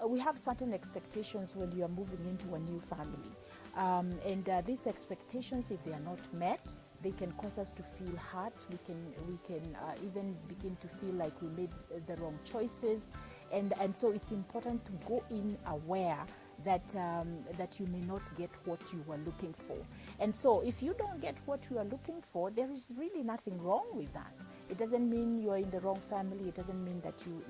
we have certain expectations when you are moving into a new family. And these expectations, if they are not met, they can cause us to feel hurt. We can even begin to feel like we made the wrong choices. And so it's important to go in aware that that you may not get what you were looking for. And so if you don't get what you are looking for, there is really nothing wrong with that. It doesn't mean you are in the wrong family. It doesn't mean that you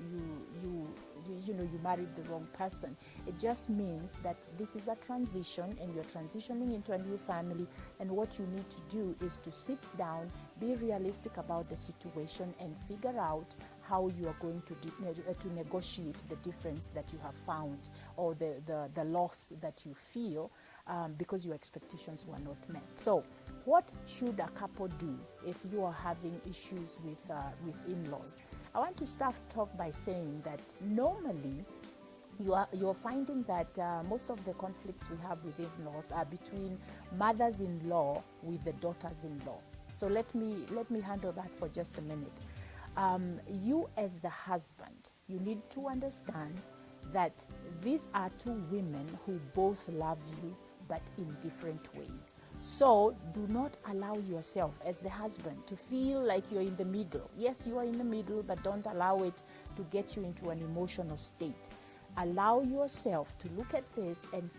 married the wrong person. It just means that this is a transition and you're transitioning into a new family, and what you need to do is to sit down, be realistic about the situation, and figure out how you are going to negotiate the difference that you have found, or the loss that you feel because your expectations were not met. So what should a couple do if you are having issues with in-laws? I want to start off by saying that normally you're finding that most of the conflicts we have with in-laws are between mothers-in-law with the daughters-in-law. So let me handle that for just a minute. You as the husband, you need to understand that these are two women who both love you, but in different ways. So do not allow yourself as the husband to feel like you're in the middle. Yes, you are in the middle, but don't allow it to get you into an emotional state. Allow yourself to look at this and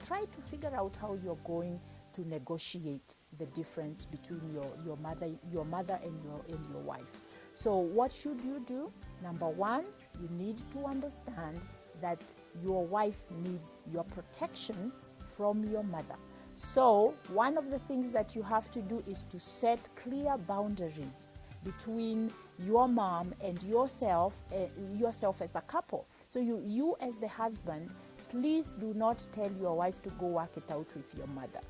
try to figure out how you're going to negotiate the difference between your mother and your wife. So what should you do? Number one, you need to understand that your wife needs your protection from your mother. So one of the things that you have to do is to set clear boundaries between your mom and yourself as a couple. So you as the husband, please do not tell your wife to go work it out with your mother.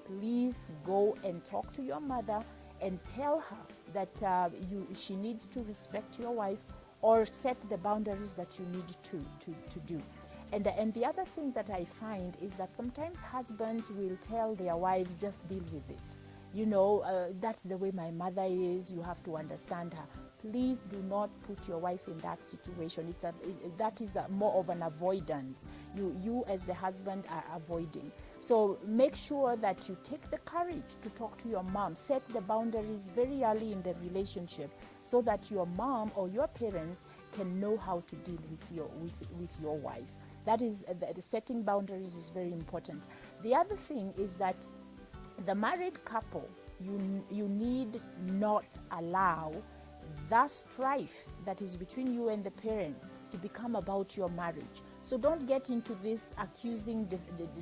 Please go and talk to your mother and tell her that she needs to respect your wife, or set the boundaries that you need to do. And the other thing that I find is that sometimes husbands will tell their wives, just deal with it. That's the way my mother is. You have to understand her. Please do not put your wife in that situation. That is more of an avoidance. You as the husband are avoiding. So make sure that you take the courage to talk to your mom. Set the boundaries very early in the relationship so that your mom or your parents can know how to deal with your wife. That is, setting boundaries is very important. The other thing is that the married couple, you need not allow the strife that is between you and the parents to become about your marriage. So don't get into this accusing,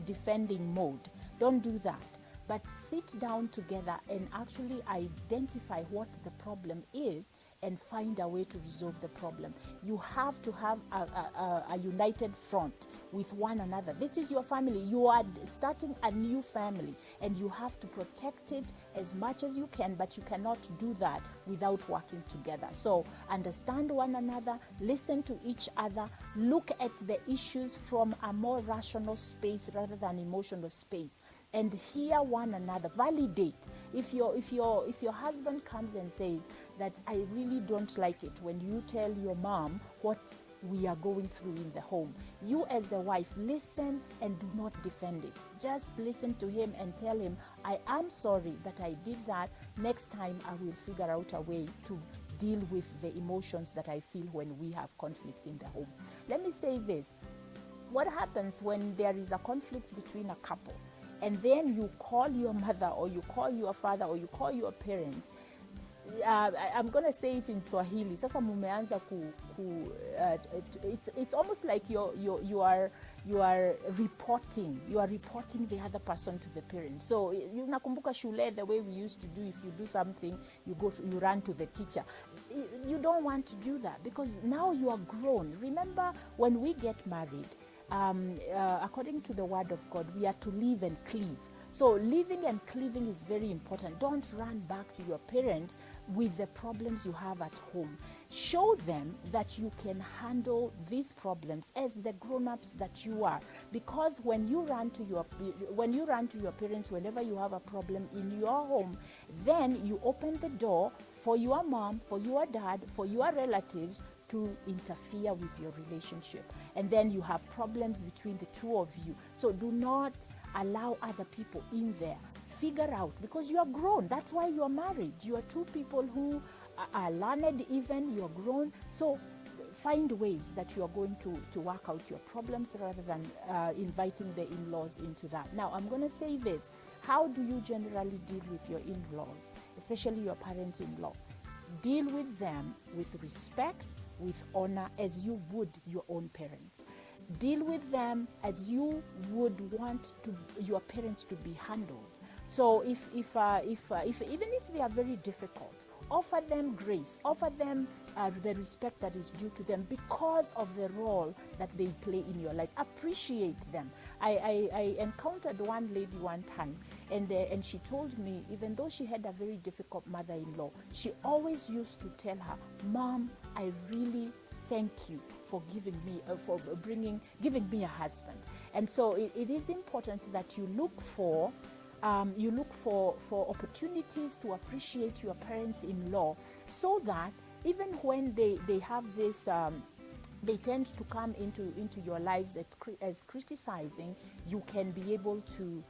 defending mode. Don't do that. But sit down together and actually identify what the problem is and find a way to resolve the problem. You have to have a united front with one another. This is your family. You are starting a new family, and you have to protect it as much as you can, but you cannot do that without working together. So understand one another, listen to each other, look at the issues from a more rational space rather than emotional space, and hear one another. Validate. If your husband comes and says that I really don't like it when you tell your mom what we are going through in the home, you as the wife, listen and do not defend it. Just listen to him and tell him, I am sorry that I did that. Next time I will figure out a way to deal with the emotions that I feel when we have conflict in the home. Let me say this. What happens when there is a conflict between a couple, and then you call your mother, or you call your father, or you call your parents? I'm going to say it in Swahili. Sasa mumeanza it's almost like you are reporting the other person to the parents. So you nakumbuka shule, the way we used to do, if you do something, you run to the teacher. You don't want to do that, because now you are grown. Remember, when we get married, according to the word of God, we are to live and cleave. So living and cleaving is very important. Don't run back to your parents with the problems you have at home. Show them that you can handle these problems as the grown-ups that you are. Because when you run to your parents whenever you have a problem in your home, then you open the door for your mom, for your dad, for your relatives to interfere with your relationship. And then you have problems between the two of you. So do not allow other people in there. Figure out, because you are grown. That's why you are married. You are two people who are learned, even you are grown. So find ways that you are going to work out your problems rather than inviting the in-laws into that. Now, I'm going to say this. How do you generally deal with your in-laws, especially your parents-in-law? Deal with them with respect, with honor, as you would your own parents. Deal with them as you would want your parents to be handled. So if even if they are very difficult, offer them grace, offer them the respect that is due to them because of the role that they play in your life. Appreciate them. I encountered one lady one time, and she told me, even though she had a very difficult mother-in-law, she always used to tell her, "Mom, I really thank you for giving me a husband." And so it is important that you look for opportunities to appreciate your parents-in-law, so that even when they have this, they tend to come into your lives as criticizing, you can be able to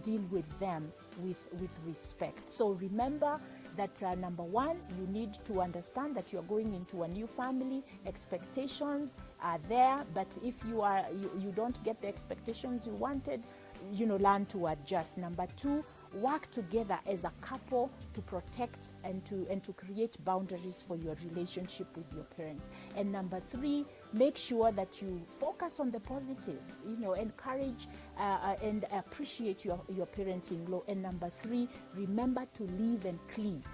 deal with them with respect. So remember that number one, you need to understand that you're going into a new family. Expectations are there, but if you don't get the expectations you wanted, learn to adjust. Number two, work together as a couple to protect and to create boundaries for your relationship with your parents. And number three, make sure that you focus on the positives, encourage and appreciate your parents-in-law. And number three, remember to live and cleave.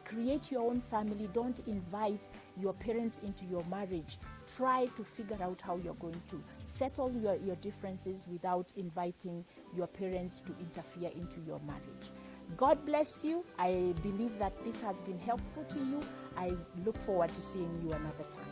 Create your own family. Don't invite your parents into your marriage. Try to figure out how you're going to settle your differences without inviting your parents to interfere into your marriage. God bless you. I believe that this has been helpful to you. I look forward to seeing you another time.